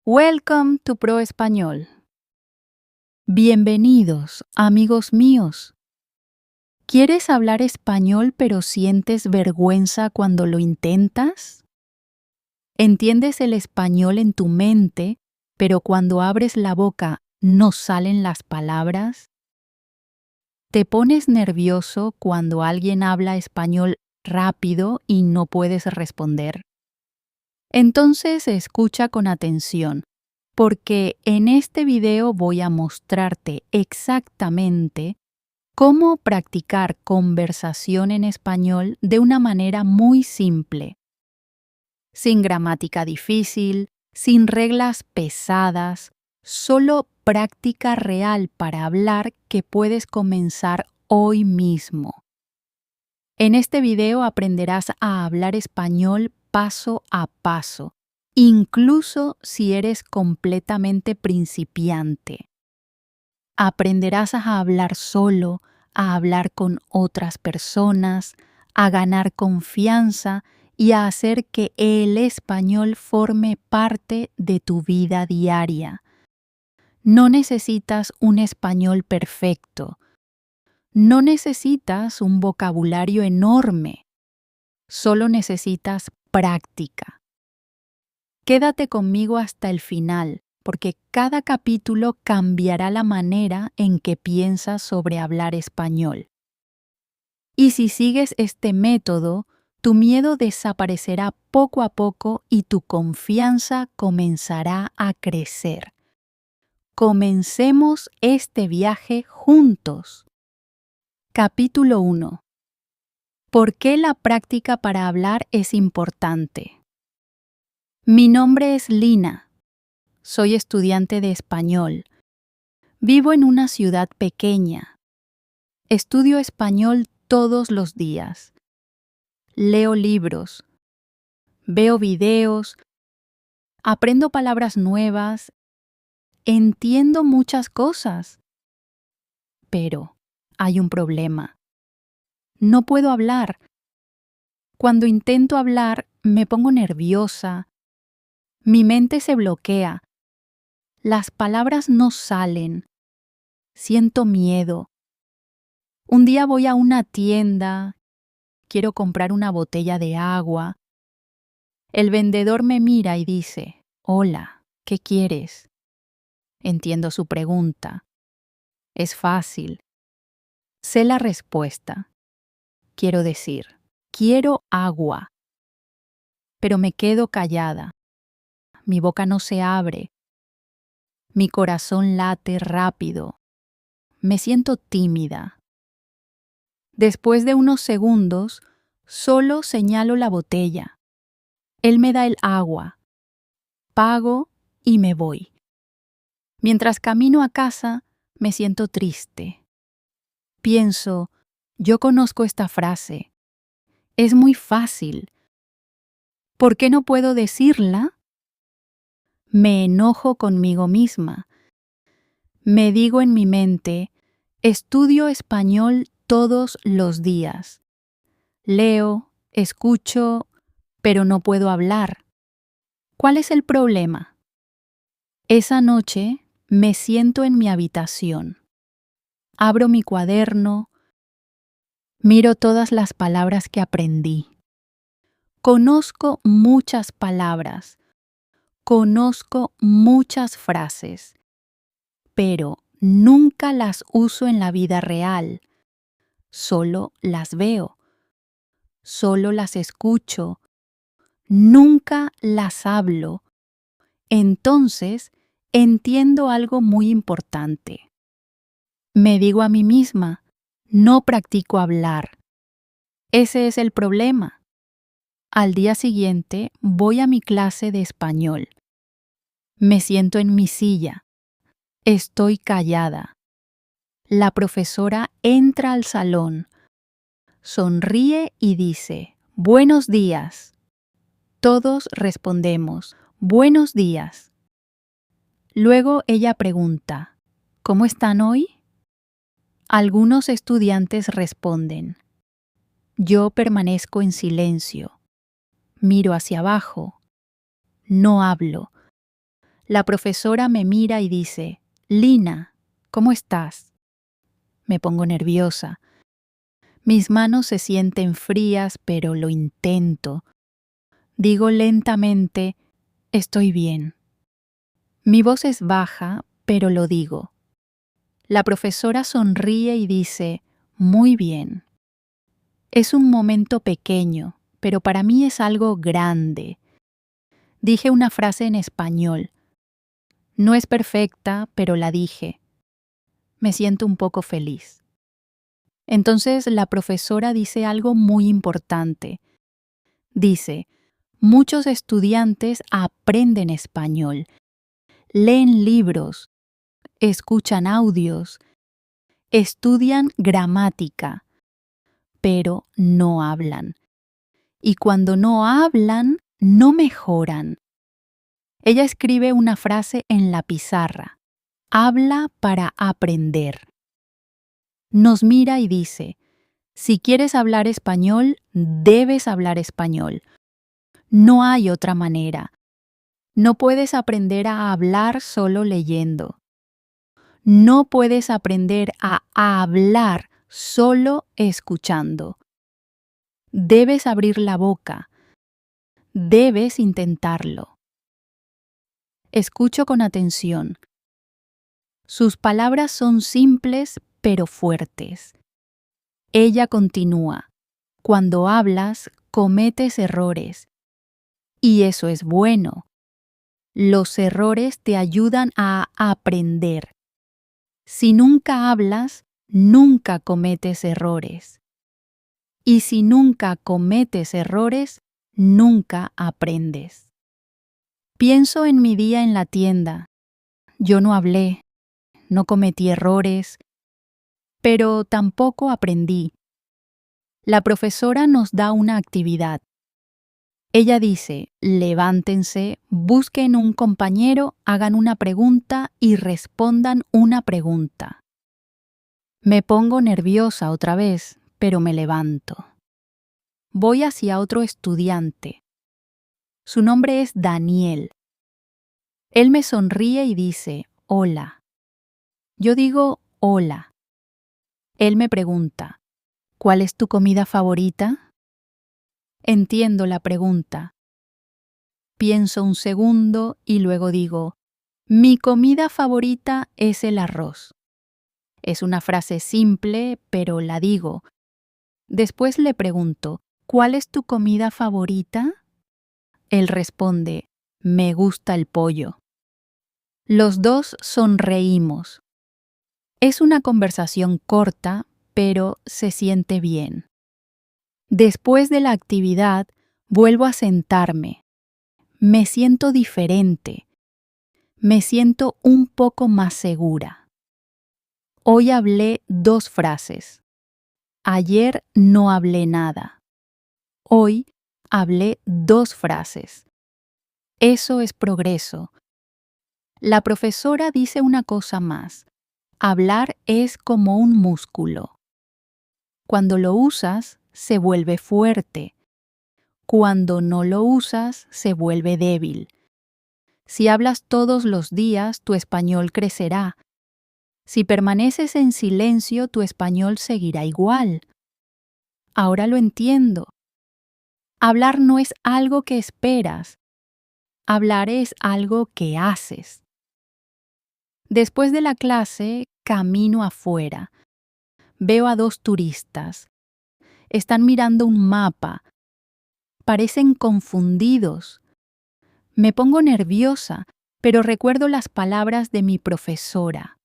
Welcome to Pro Español. Bienvenidos, amigos míos. ¿Quieres hablar español pero sientes vergüenza cuando lo intentas? ¿Entiendes el español en tu mente, pero cuando abres la boca no salen las palabras? ¿Te pones nervioso cuando alguien habla español rápido y no puedes responder? Entonces escucha con atención, porque en este video voy a mostrarte exactamente cómo practicar conversación en español de una manera muy simple, sin gramática difícil, sin reglas pesadas, solo práctica real para hablar que puedes comenzar hoy mismo. En este video aprenderás a hablar español paso a paso, incluso si eres completamente principiante. Aprenderás a hablar solo, a hablar con otras personas, a ganar confianza y a hacer que el español forme parte de tu vida diaria. No necesitas un español perfecto. No necesitas un vocabulario enorme. Solo necesitas práctica. Quédate conmigo hasta el final, porque cada capítulo cambiará la manera en que piensas sobre hablar español. Y si sigues este método, tu miedo desaparecerá poco a poco y tu confianza comenzará a crecer. Comencemos este viaje juntos. Capítulo 1. ¿Por qué la práctica para hablar es importante? Mi nombre es Lina. Soy estudiante de español. Vivo en una ciudad pequeña. Estudio español todos los días. Leo libros. Veo videos. Aprendo palabras nuevas. Entiendo muchas cosas. Pero hay un problema. No puedo hablar. Cuando intento hablar, me pongo nerviosa. Mi mente se bloquea. Las palabras no salen. Siento miedo. Un día voy a una tienda. Quiero comprar una botella de agua. El vendedor me mira y dice, «Hola, ¿qué quieres?» Entiendo su pregunta. Es fácil. Sé la respuesta. Quiero decir, quiero agua. Pero me quedo callada. Mi boca no se abre. Mi corazón late rápido. Me siento tímida. Después de unos segundos, solo señalo la botella. Él me da el agua. Pago y me voy. Mientras camino a casa, me siento triste. Pienso, yo conozco esta frase. Es muy fácil. ¿Por qué no puedo decirla? Me enojo conmigo misma. Me digo en mi mente, estudio español todos los días. Leo, escucho, pero no puedo hablar. ¿Cuál es el problema? Esa noche me siento en mi habitación. Abro mi cuaderno. Miro todas las palabras que aprendí. Conozco muchas palabras. Conozco muchas frases. Pero nunca las uso en la vida real. Solo las veo. Solo las escucho. Nunca las hablo. Entonces, entiendo algo muy importante. Me digo a mí misma, no practico hablar. Ese es el problema. Al día siguiente voy a mi clase de español. Me siento en mi silla. Estoy callada. La profesora entra al salón. Sonríe y dice, «Buenos días». Todos respondemos, «Buenos días». Luego ella pregunta, «¿Cómo están hoy?» Algunos estudiantes responden. Yo permanezco en silencio. Miro hacia abajo. No hablo. La profesora me mira y dice, Lina, ¿cómo estás? Me pongo nerviosa. Mis manos se sienten frías, pero lo intento. Digo lentamente, estoy bien. Mi voz es baja, pero lo digo. La profesora sonríe y dice, muy bien. Es un momento pequeño, pero para mí es algo grande. Dije una frase en español. No es perfecta, pero la dije. Me siento un poco feliz. Entonces la profesora dice algo muy importante. Dice, muchos estudiantes aprenden español, leen libros, escuchan audios, estudian gramática, pero no hablan. Y cuando no hablan, no mejoran. Ella escribe una frase en la pizarra. Habla para aprender. Nos mira y dice, si quieres hablar español, debes hablar español. No hay otra manera. No puedes aprender a hablar solo leyendo. No puedes aprender a hablar solo escuchando. Debes abrir la boca. Debes intentarlo. Escucho con atención. Sus palabras son simples pero fuertes. Ella continúa. Cuando hablas, cometes errores. Y eso es bueno. Los errores te ayudan a aprender. Si nunca hablas, nunca cometes errores. Y si nunca cometes errores, nunca aprendes. Pienso en mi día en la tienda. Yo no hablé, no cometí errores, pero tampoco aprendí. La profesora nos da una actividad. Ella dice, levántense, busquen un compañero, hagan una pregunta y respondan una pregunta. Me pongo nerviosa otra vez, pero me levanto. Voy hacia otro estudiante. Su nombre es Daniel. Él me sonríe y dice, hola. Yo digo, hola. Él me pregunta, ¿cuál es tu comida favorita? Entiendo la pregunta. Pienso un segundo y luego digo, mi comida favorita es el arroz. Es una frase simple, pero la digo. Después le pregunto, ¿cuál es tu comida favorita? Él responde, me gusta el pollo. Los dos sonreímos. Es una conversación corta, pero se siente bien. Después de la actividad, vuelvo a sentarme. Me siento diferente. Me siento un poco más segura. Hoy hablé 2 frases. Ayer no hablé nada. Hoy hablé 2 frases. Eso es progreso. La profesora dice una cosa más. Hablar es como un músculo. Cuando lo usas, se vuelve fuerte. Cuando no lo usas, se vuelve débil. Si hablas todos los días, tu español crecerá. Si permaneces en silencio, tu español seguirá igual. Ahora lo entiendo. Hablar no es algo que esperas. Hablar es algo que haces. Después de la clase, camino afuera. Veo a 2 turistas. Están mirando un mapa. Parecen confundidos. Me pongo nerviosa, pero recuerdo las palabras de mi profesora.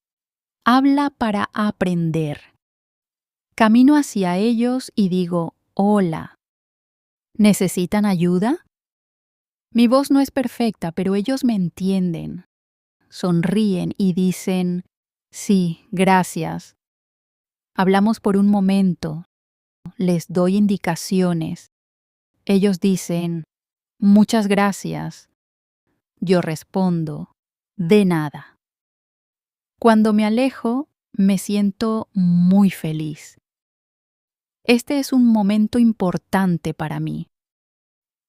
Habla para aprender. Camino hacia ellos y digo, hola. ¿Necesitan ayuda? Mi voz no es perfecta, pero ellos me entienden. Sonríen y dicen, sí, gracias. Hablamos por un momento. Les doy indicaciones. Ellos dicen, muchas gracias. Yo respondo, de nada. Cuando me alejo, me siento muy feliz. Este es un momento importante para mí.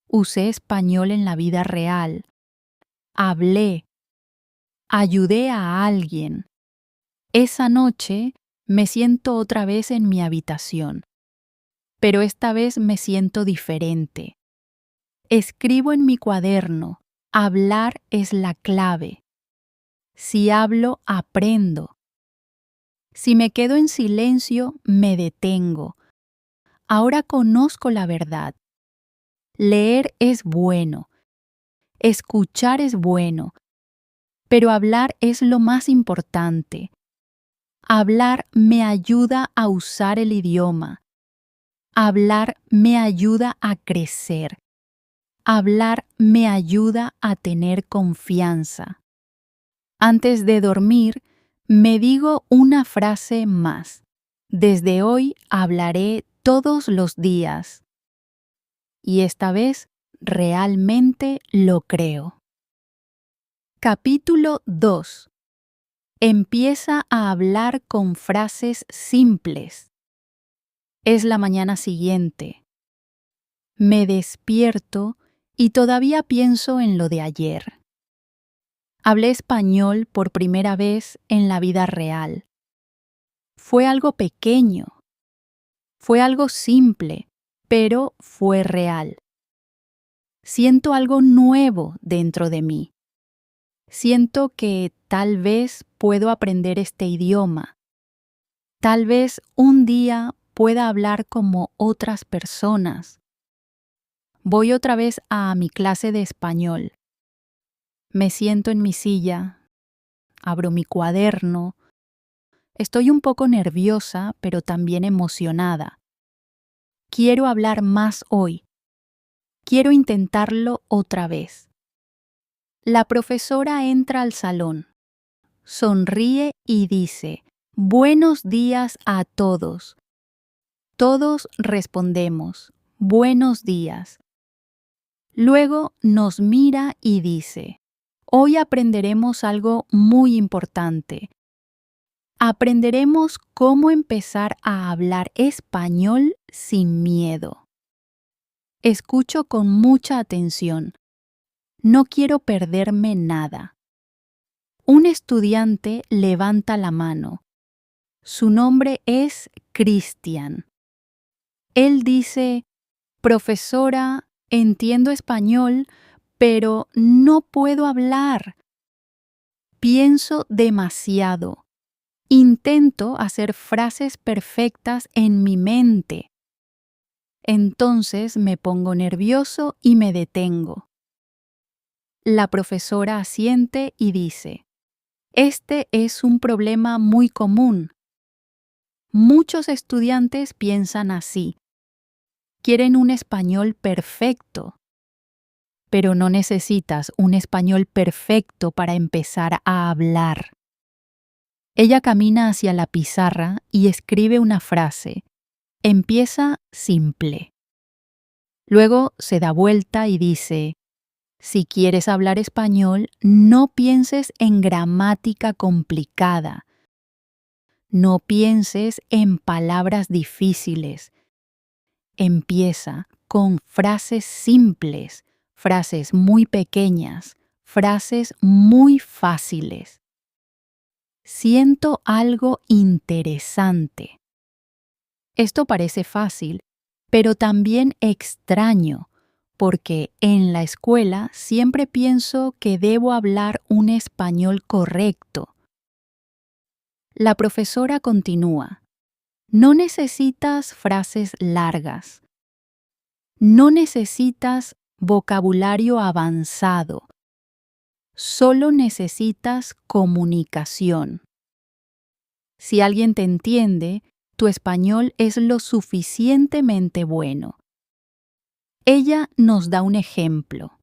Usé español en la vida real. Hablé, ayudé a alguien. Esa noche me siento otra vez en mi habitación, pero esta vez me siento diferente. Escribo en mi cuaderno, hablar es la clave. Si hablo, aprendo. Si me quedo en silencio, me detengo. Ahora conozco la verdad. Leer es bueno, escuchar es bueno, pero hablar es lo más importante. Hablar me ayuda a usar el idioma. Hablar me ayuda a crecer. Hablar me ayuda a tener confianza. Antes de dormir, me digo una frase más. Desde hoy hablaré todos los días. Y esta vez realmente lo creo. Capítulo 2. Empieza a hablar con frases simples. Es la mañana siguiente. Me despierto y todavía pienso en lo de ayer. Hablé español por primera vez en la vida real. Fue algo pequeño. Fue algo simple, pero fue real. Siento algo nuevo dentro de mí. Siento que tal vez puedo aprender este idioma. Tal vez un día pueda hablar como otras personas. Voy otra vez a mi clase de español. Me siento en mi silla, abro mi cuaderno. Estoy un poco nerviosa, pero también emocionada. Quiero hablar más hoy. Quiero intentarlo otra vez. La profesora entra al salón. Sonríe y dice: "Buenos días a todos". Todos respondemos: "Buenos días". Luego nos mira y dice: "Hoy aprenderemos algo muy importante. Aprenderemos cómo empezar a hablar español sin miedo". Escucho con mucha atención. No quiero perderme nada. Un estudiante levanta la mano. Su nombre es Cristian. Él dice: "Profesora, entiendo español, pero no puedo hablar. Pienso demasiado. Intento hacer frases perfectas en mi mente. Entonces me pongo nervioso y me detengo". La profesora asiente y dice: "Este es un problema muy común. Muchos estudiantes piensan así. Quieren un español perfecto. Pero no necesitas un español perfecto para empezar a hablar". Ella camina hacia la pizarra y escribe una frase. Empieza simple. Luego se da vuelta y dice: "Si quieres hablar español, no pienses en gramática complicada. No pienses en palabras difíciles. Empieza con frases simples, frases muy pequeñas, frases muy fáciles. Siento algo interesante". Esto parece fácil, pero también extraño, porque en la escuela siempre pienso que debo hablar un español correcto. La profesora continúa: "No necesitas frases largas. No necesitas vocabulario avanzado. Solo necesitas comunicación. Si alguien te entiende, tu español es lo suficientemente bueno". Ella nos da un ejemplo.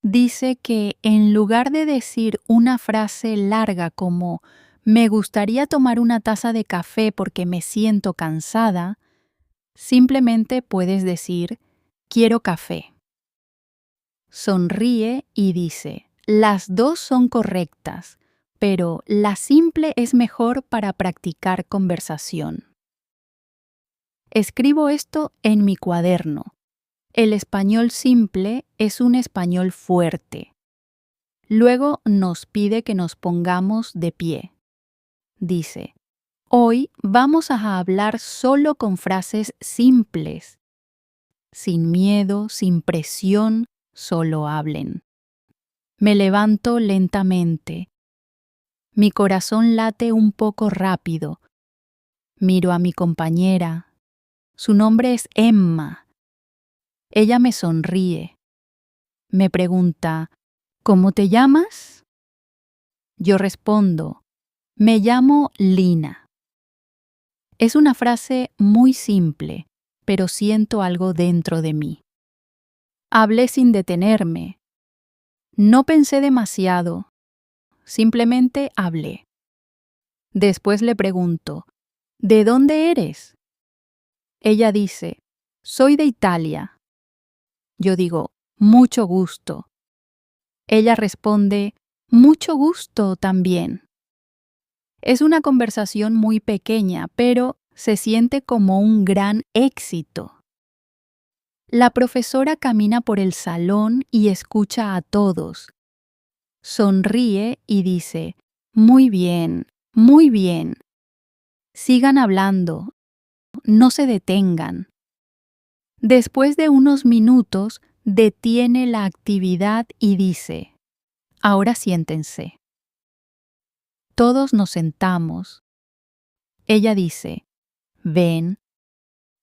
Dice que en lugar de decir una frase larga como "me gustaría tomar una taza de café porque me siento cansada", simplemente puedes decir "quiero café". Sonríe y dice: "Las dos son correctas, pero la simple es mejor para practicar conversación". Escribo esto en mi cuaderno. El español simple es un español fuerte. Luego nos pide que nos pongamos de pie. Dice, hoy vamos a hablar solo con frases simples. Sin miedo, sin presión, solo hablen. Me levanto lentamente. Mi corazón late un poco rápido. Miro a mi compañera. Su nombre es Emma. Ella me sonríe. Me pregunta, ¿cómo te llamas? Yo respondo, me llamo Lina. Es una frase muy simple, pero siento algo dentro de mí. Hablé sin detenerme. No pensé demasiado. Simplemente hablé. Después le pregunto, ¿de dónde eres? Ella dice, soy de Italia. Yo digo, mucho gusto. Ella responde, mucho gusto también. Es una conversación muy pequeña, pero se siente como un gran éxito. La profesora camina por el salón y escucha a todos. Sonríe y dice, muy bien, muy bien. Sigan hablando, no se detengan. Después de unos minutos, detiene la actividad y dice, ahora siéntense. Todos nos sentamos. Ella dice, ven,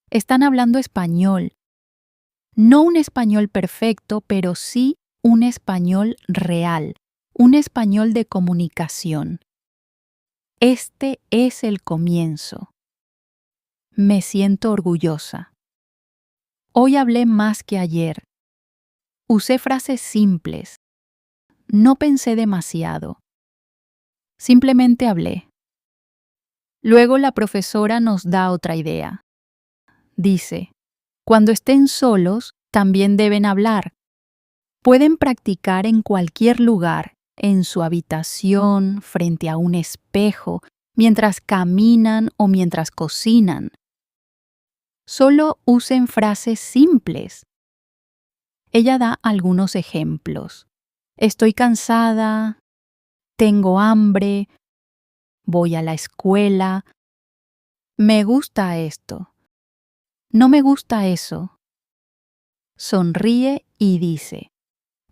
están hablando español. No un español perfecto, pero sí un español real, un español de comunicación. Este es el comienzo. Me siento orgullosa. Hoy hablé más que ayer. Usé frases simples. No pensé demasiado. Simplemente hablé. Luego la profesora nos da otra idea. Dice, cuando estén solos, también deben hablar. Pueden practicar en cualquier lugar, en su habitación, frente a un espejo, mientras caminan o mientras cocinan. Solo usen frases simples. Ella da algunos ejemplos. Estoy cansada, tengo hambre, voy a la escuela, me gusta esto, no me gusta eso. Sonríe y dice,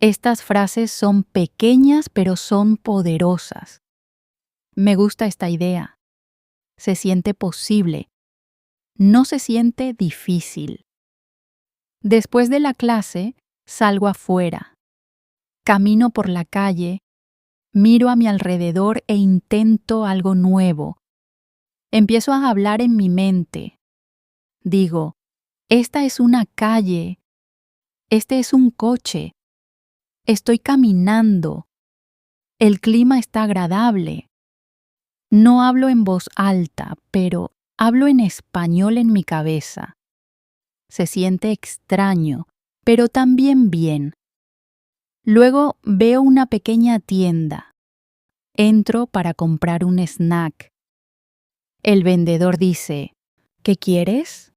estas frases son pequeñas pero son poderosas. Me gusta esta idea. Se siente posible. No se siente difícil. Después de la clase, salgo afuera. Camino por la calle, miro a mi alrededor e intento algo nuevo. Empiezo a hablar en mi mente. Digo, esta es una calle. Este es un coche. Estoy caminando. El clima está agradable. No hablo en voz alta, pero hablo en español en mi cabeza. Se siente extraño, pero también bien. Luego veo una pequeña tienda. Entro para comprar un snack. El vendedor dice, ¿qué quieres?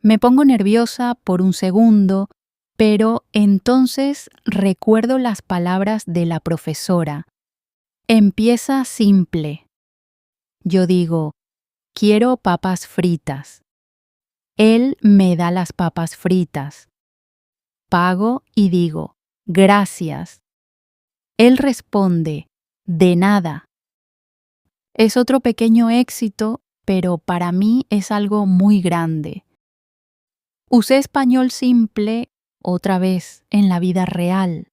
Me pongo nerviosa por un segundo, pero entonces recuerdo las palabras de la profesora. Empieza simple. Yo digo, quiero papas fritas. Él me da las papas fritas. Pago y digo, gracias. Él responde, de nada. Es otro pequeño éxito, pero para mí es algo muy grande. Usé español simple, otra vez, en la vida real.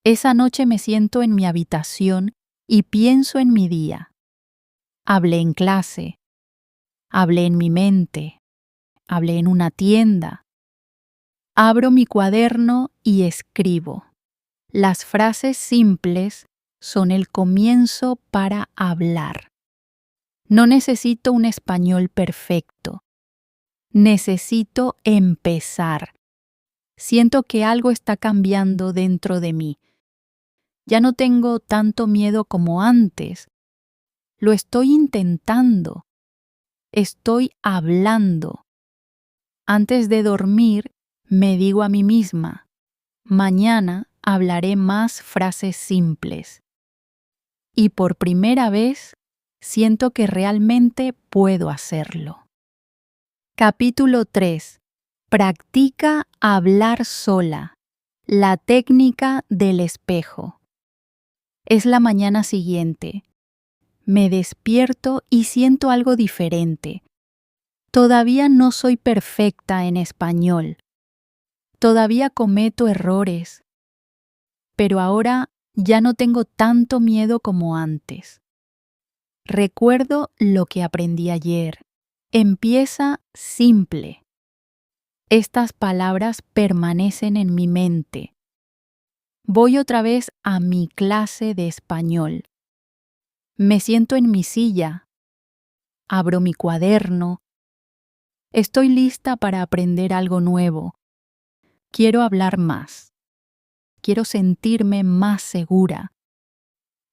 Esa noche me siento en mi habitación y pienso en mi día. Hablé en clase. Hablé en mi mente. Hablé en una tienda. Abro mi cuaderno y escribo. Las frases simples son el comienzo para hablar. No necesito un español perfecto. Necesito empezar. Siento que algo está cambiando dentro de mí. Ya no tengo tanto miedo como antes. Lo estoy intentando. Estoy hablando. Antes de dormir, me digo a mí misma, mañana hablaré más frases simples. Y por primera vez, siento que realmente puedo hacerlo. Capítulo 3. Practica hablar sola. La técnica del espejo. Es la mañana siguiente. Me despierto y siento algo diferente. Todavía no soy perfecta en español. Todavía cometo errores. Pero ahora ya no tengo tanto miedo como antes. Recuerdo lo que aprendí ayer. Empieza simple. Estas palabras permanecen en mi mente. Voy otra vez a mi clase de español. Me siento en mi silla. Abro mi cuaderno. Estoy lista para aprender algo nuevo. Quiero hablar más. Quiero sentirme más segura.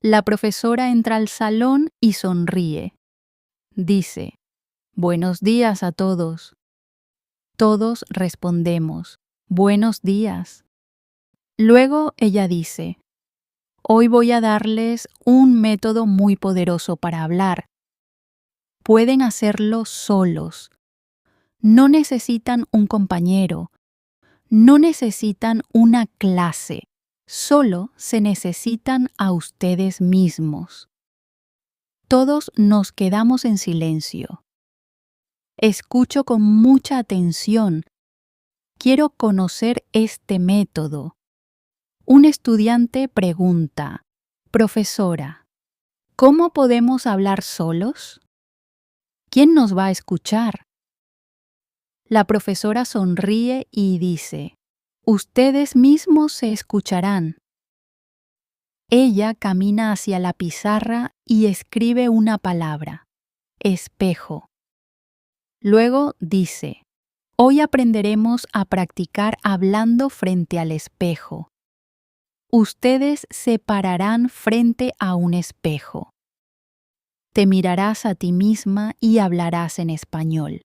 La profesora entra al salón y sonríe. Dice, «Buenos días a todos». Todos respondemos, «Buenos días». Luego ella dice, «Hoy voy a darles un método muy poderoso para hablar. Pueden hacerlo solos. No necesitan un compañero. No necesitan una clase. Solo se necesitan a ustedes mismos». Todos nos quedamos en silencio. Escucho con mucha atención. Quiero conocer este método. Un estudiante pregunta, «Profesora, ¿cómo podemos hablar solos? ¿Quién nos va a escuchar?» La profesora sonríe y dice, «Ustedes mismos se escucharán». Ella camina hacia la pizarra y escribe una palabra, espejo. Luego dice, «Hoy aprenderemos a practicar hablando frente al espejo». Ustedes se pararán frente a un espejo. Te mirarás a ti misma y hablarás en español.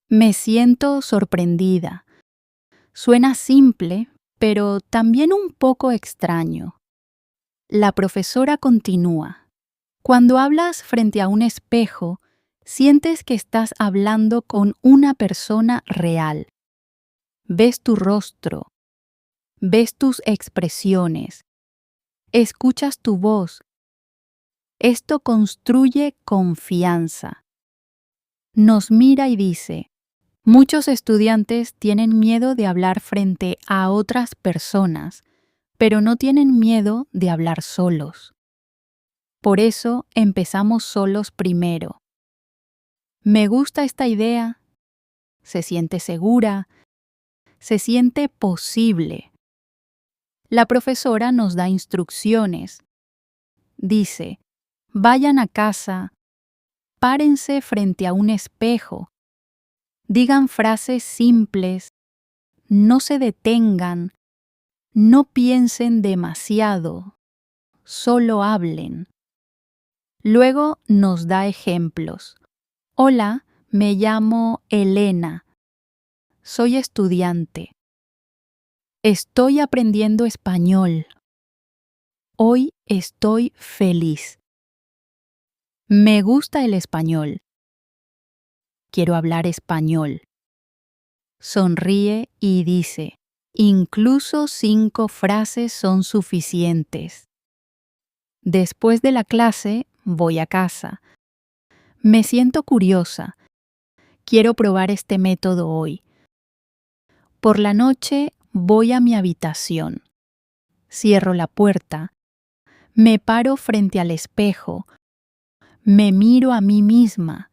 Me siento sorprendida. Suena simple, pero también un poco extraño. La profesora continúa. Cuando hablas frente a un espejo, sientes que estás hablando con una persona real. Ves tu rostro. Ves tus expresiones. Escuchas tu voz. Esto construye confianza. Nos mira y dice, muchos estudiantes tienen miedo de hablar frente a otras personas, pero no tienen miedo de hablar solos. Por eso empezamos solos primero. Me gusta esta idea. Se siente segura. Se siente posible. La profesora nos da instrucciones. Dice, vayan a casa, párense frente a un espejo, digan frases simples, no se detengan, no piensen demasiado, solo hablen. Luego nos da ejemplos. Hola, me llamo Elena. Soy estudiante. Estoy aprendiendo español. Hoy estoy feliz. Me gusta el español. Quiero hablar español. Sonríe y dice, incluso 5 frases son suficientes. Después de la clase, voy a casa. Me siento curiosa. Quiero probar este método hoy. Por la noche, voy a mi habitación. Cierro la puerta. Me paro frente al espejo. Me miro a mí misma.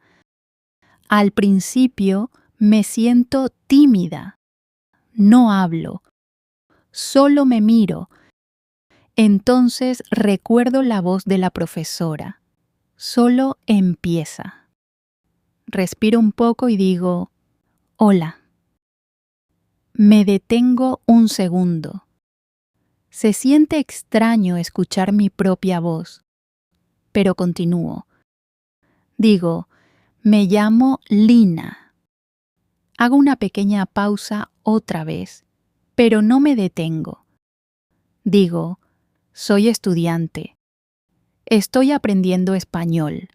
Al principio me siento tímida. No hablo. Solo me miro. Entonces recuerdo la voz de la profesora. Solo empieza. Respiro un poco y digo, hola. Me detengo un segundo. Se siente extraño escuchar mi propia voz, pero continúo. Digo, me llamo Lina. Hago una pequeña pausa otra vez, pero no me detengo. Digo, soy estudiante. Estoy aprendiendo español.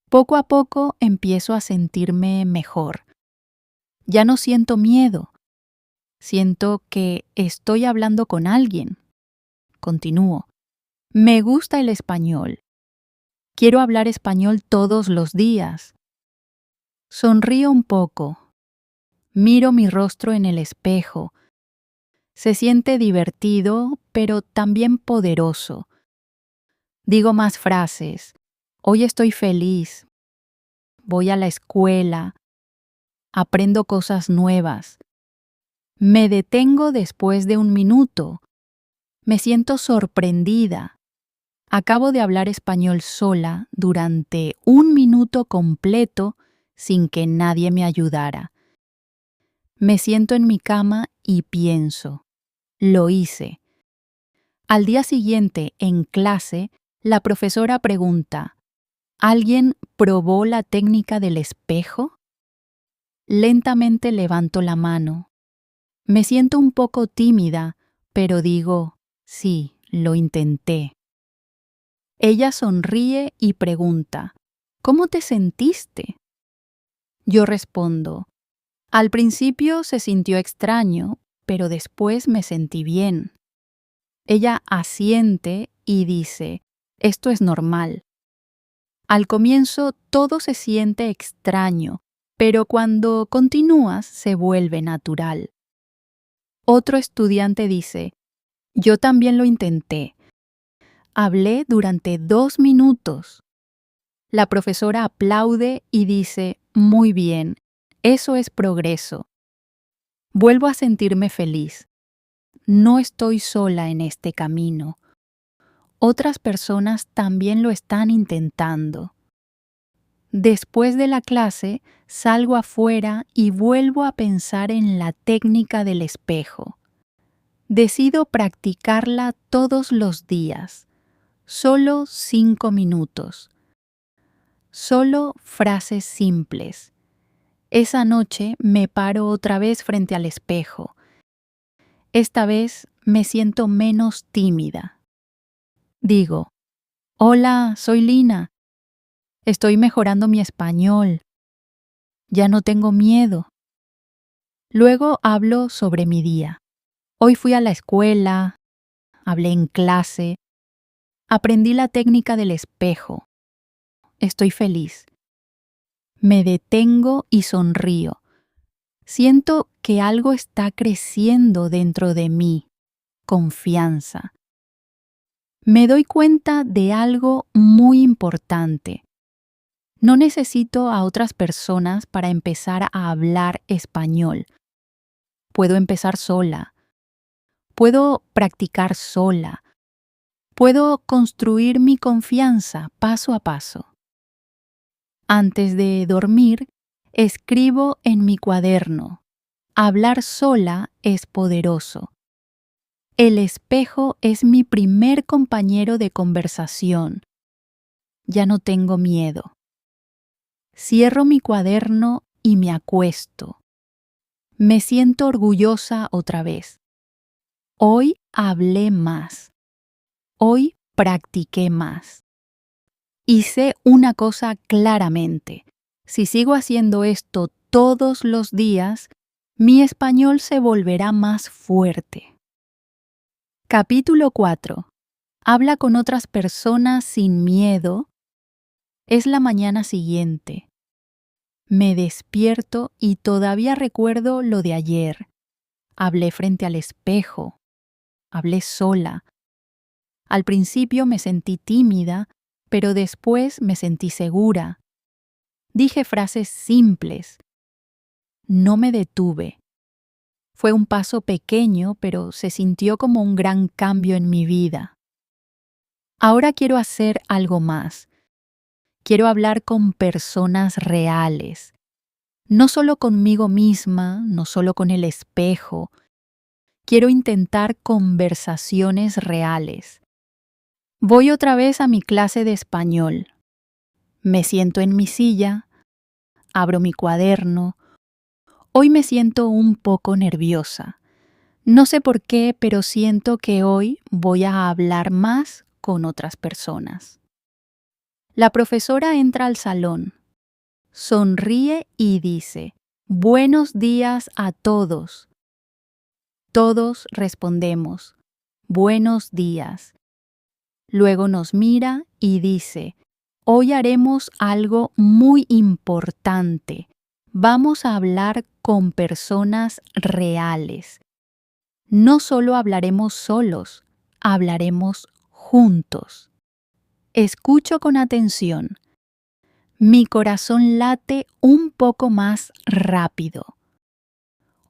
Poco a poco empiezo a sentirme mejor. Ya no siento miedo. Siento que estoy hablando con alguien. Continúo. Me gusta el español. Quiero hablar español todos los días. Sonrío un poco. Miro mi rostro en el espejo. Se siente divertido, pero también poderoso. Digo más frases. Hoy estoy feliz. Voy a la escuela. Aprendo cosas nuevas. Me detengo después de un minuto. Me siento sorprendida. Acabo de hablar español sola durante un minuto completo sin que nadie me ayudara. Me siento en mi cama y pienso, lo hice. Al día siguiente, en clase, la profesora pregunta, ¿alguien probó la técnica del espejo? Lentamente levanto la mano. Me siento un poco tímida, pero digo, sí, lo intenté. Ella sonríe y pregunta, ¿cómo te sentiste? Yo respondo, al principio se sintió extraño, pero después me sentí bien. Ella asiente y dice, esto es normal. Al comienzo todo se siente extraño, pero cuando continúas se vuelve natural. Otro estudiante dice, yo también lo intenté. Hablé durante 2 minutos. La profesora aplaude y dice, muy bien, eso es progreso. Vuelvo a sentirme feliz. No estoy sola en este camino. Otras personas también lo están intentando. Después de la clase, salgo afuera y vuelvo a pensar en la técnica del espejo. Decido practicarla todos los días, solo 5 minutos. Solo frases simples. Esa noche me paro otra vez frente al espejo. Esta vez me siento menos tímida. Digo, hola, soy Lina. Estoy mejorando mi español. Ya no tengo miedo. Luego hablo sobre mi día. Hoy fui a la escuela, hablé en clase, aprendí la técnica del espejo. Estoy feliz. Me detengo y sonrío. Siento que algo está creciendo dentro de mí. Confianza. Me doy cuenta de algo muy importante. No necesito a otras personas para empezar a hablar español. Puedo empezar sola. Puedo practicar sola. Puedo construir mi confianza paso a paso. Antes de dormir, escribo en mi cuaderno. Hablar sola es poderoso. El espejo es mi primer compañero de conversación. Ya no tengo miedo. Cierro mi cuaderno y me acuesto. Me siento orgullosa otra vez. Hoy hablé más. Hoy practiqué más. Y sé una cosa claramente. Si sigo haciendo esto todos los días, mi español se volverá más fuerte. Capítulo 4. Habla con otras personas sin miedo. Es la mañana siguiente. Me despierto y todavía recuerdo lo de ayer. Hablé frente al espejo. Hablé sola. Al principio me sentí tímida, pero después me sentí segura. Dije frases simples. No me detuve. Fue un paso pequeño, pero se sintió como un gran cambio en mi vida. Ahora quiero hacer algo más. Quiero hablar con personas reales. No solo conmigo misma, no solo con el espejo. Quiero intentar conversaciones reales. Voy otra vez a mi clase de español. Me siento en mi silla, abro mi cuaderno. Hoy me siento un poco nerviosa. No sé por qué, pero siento que hoy voy a hablar más con otras personas. La profesora entra al salón, sonríe y dice, Buenos días a todos. Todos respondemos, Buenos días. Luego nos mira y dice, Hoy haremos algo muy importante. Vamos a hablar con personas reales. No solo hablaremos solos, hablaremos juntos. Escucho con atención. Mi corazón late un poco más rápido.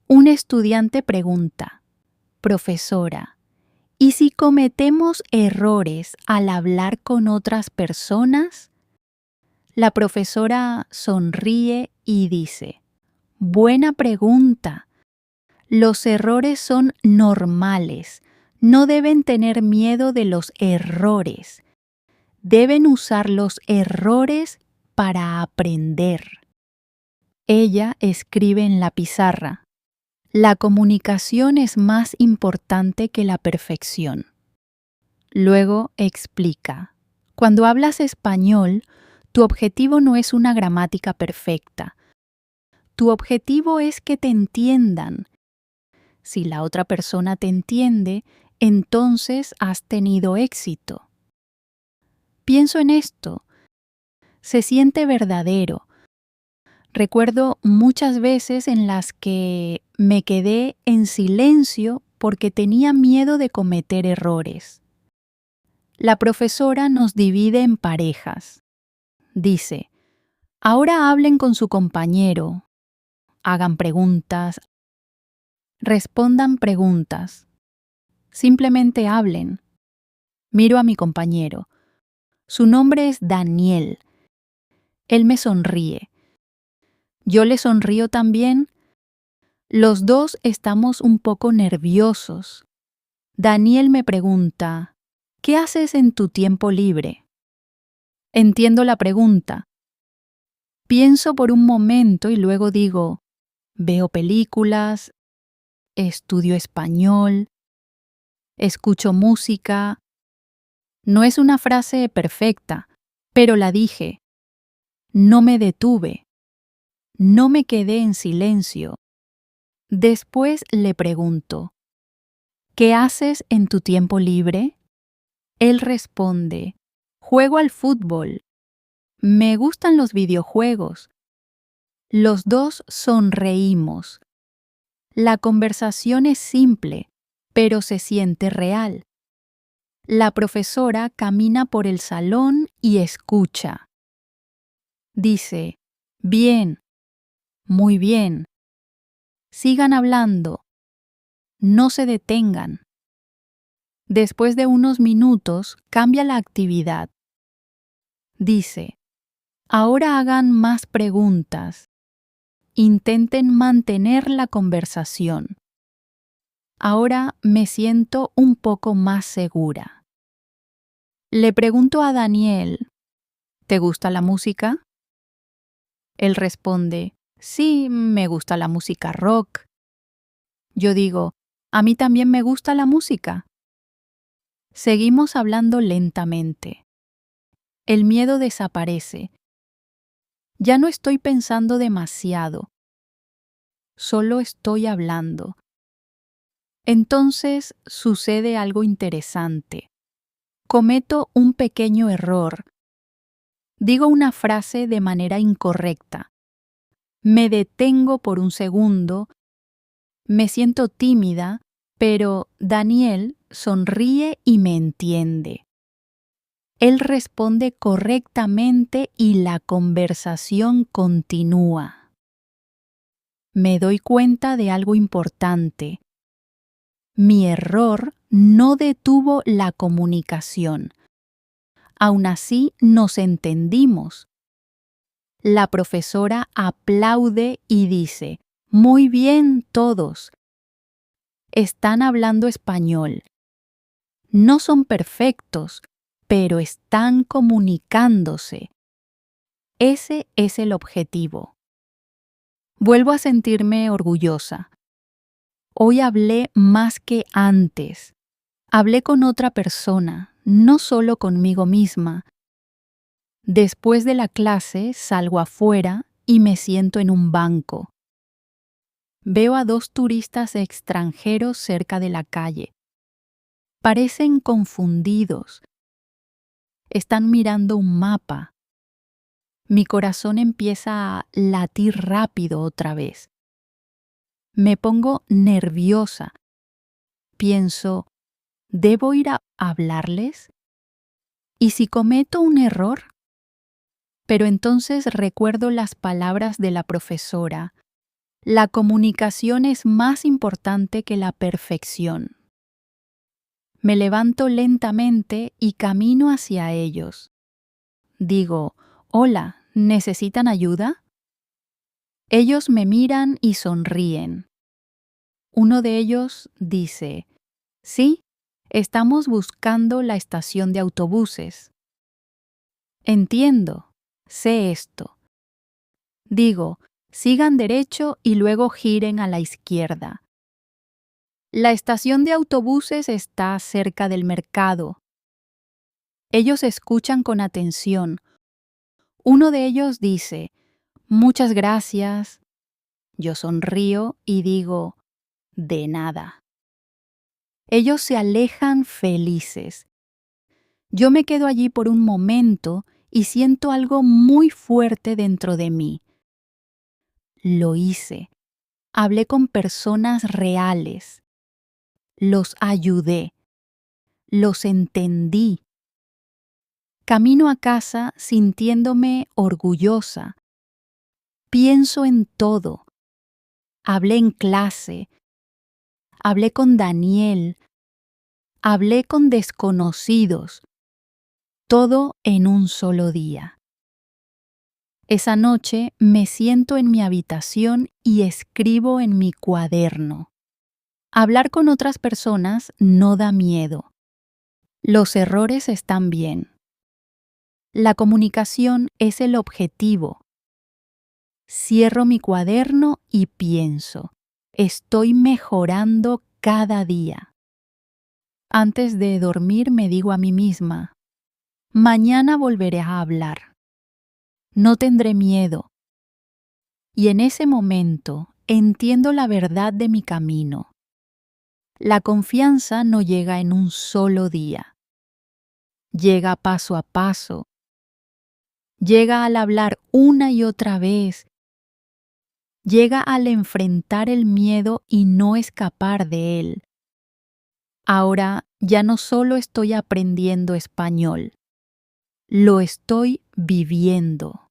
Un estudiante pregunta, Profesora, ¿y si cometemos errores al hablar con otras personas? La profesora sonríe y dice, Buena pregunta. Los errores son normales. No deben tener miedo de los errores. Deben usar los errores para aprender. Ella escribe en la pizarra. La comunicación es más importante que la perfección. Luego explica. Cuando hablas español, tu objetivo no es una gramática perfecta. Tu objetivo es que te entiendan. Si la otra persona te entiende, entonces has tenido éxito. Pienso en esto. Se siente verdadero. Recuerdo muchas veces en las que me quedé en silencio porque tenía miedo de cometer errores. La profesora nos divide en parejas. Dice, ahora hablen con su compañero, hagan preguntas, respondan preguntas, simplemente hablen. Miro a mi compañero. Su nombre es Daniel. Él me sonríe. Yo le sonrío también. Los dos estamos un poco nerviosos. Daniel me pregunta, ¿qué haces en tu tiempo libre? Entiendo la pregunta. Pienso por un momento y luego digo, veo películas, estudio español, escucho música. No es una frase perfecta, pero la dije. No me detuve. No me quedé en silencio. Después le pregunto, ¿qué haces en tu tiempo libre? Él responde, juego al fútbol. Me gustan los videojuegos. Los dos sonreímos. La conversación es simple, pero se siente real. La profesora camina por el salón y escucha. Dice, bien, muy bien. Sigan hablando. No se detengan. Después de unos minutos, cambia la actividad. Dice, ahora hagan más preguntas. Intenten mantener la conversación. Ahora me siento un poco más segura. Le pregunto a Daniel, ¿te gusta la música? Él responde, sí, me gusta la música rock. Yo digo, a mí también me gusta la música. Seguimos hablando lentamente. El miedo desaparece. Ya no estoy pensando demasiado. Solo estoy hablando. Entonces sucede algo interesante. Cometo un pequeño error. Digo una frase de manera incorrecta. Me detengo por un segundo. Me siento tímida, pero Daniel sonríe y me entiende. Él responde correctamente y la conversación continúa. Me doy cuenta de algo importante. Mi error no detuvo la comunicación. Aún así nos entendimos. La profesora aplaude y dice, muy bien todos. Están hablando español. No son perfectos, pero están comunicándose. Ese es el objetivo. Vuelvo a sentirme orgullosa. Hoy hablé más que antes. Hablé con otra persona, no solo conmigo misma. Después de la clase salgo afuera y me siento en un banco. Veo a 2 turistas extranjeros cerca de la calle. Parecen confundidos. Están mirando un mapa. Mi corazón empieza a latir rápido otra vez. Me pongo nerviosa. Pienso, ¿debo ir a hablarles? ¿Y si cometo un error? Pero entonces recuerdo las palabras de la profesora. La comunicación es más importante que la perfección. Me levanto lentamente y camino hacia ellos. Digo, hola, ¿necesitan ayuda? Ellos me miran y sonríen. Uno de ellos dice, sí, estamos buscando la estación de autobuses. Entiendo, sé esto. Digo, sigan derecho y luego giren a la izquierda. La estación de autobuses está cerca del mercado. Ellos escuchan con atención. Uno de ellos dice, muchas gracias. Yo sonrío y digo, de nada. Ellos se alejan felices. Yo me quedo allí por un momento y siento algo muy fuerte dentro de mí. Lo hice. Hablé con personas reales. Los ayudé. Los entendí. Camino a casa sintiéndome orgullosa. Pienso en todo. Hablé en clase. Hablé con Daniel. Hablé con desconocidos. Todo en un solo día. Esa noche me siento en mi habitación y escribo en mi cuaderno. Hablar con otras personas no da miedo. Los errores están bien. La comunicación es el objetivo. Cierro mi cuaderno y pienso, estoy mejorando cada día. Antes de dormir me digo a mí misma, mañana volveré a hablar. No tendré miedo. Y en ese momento entiendo la verdad de mi camino. La confianza no llega en un solo día. Llega paso a paso. Llega al hablar una y otra vez. Llega al enfrentar el miedo y no escapar de él. Ahora ya no solo estoy aprendiendo español, lo estoy viviendo.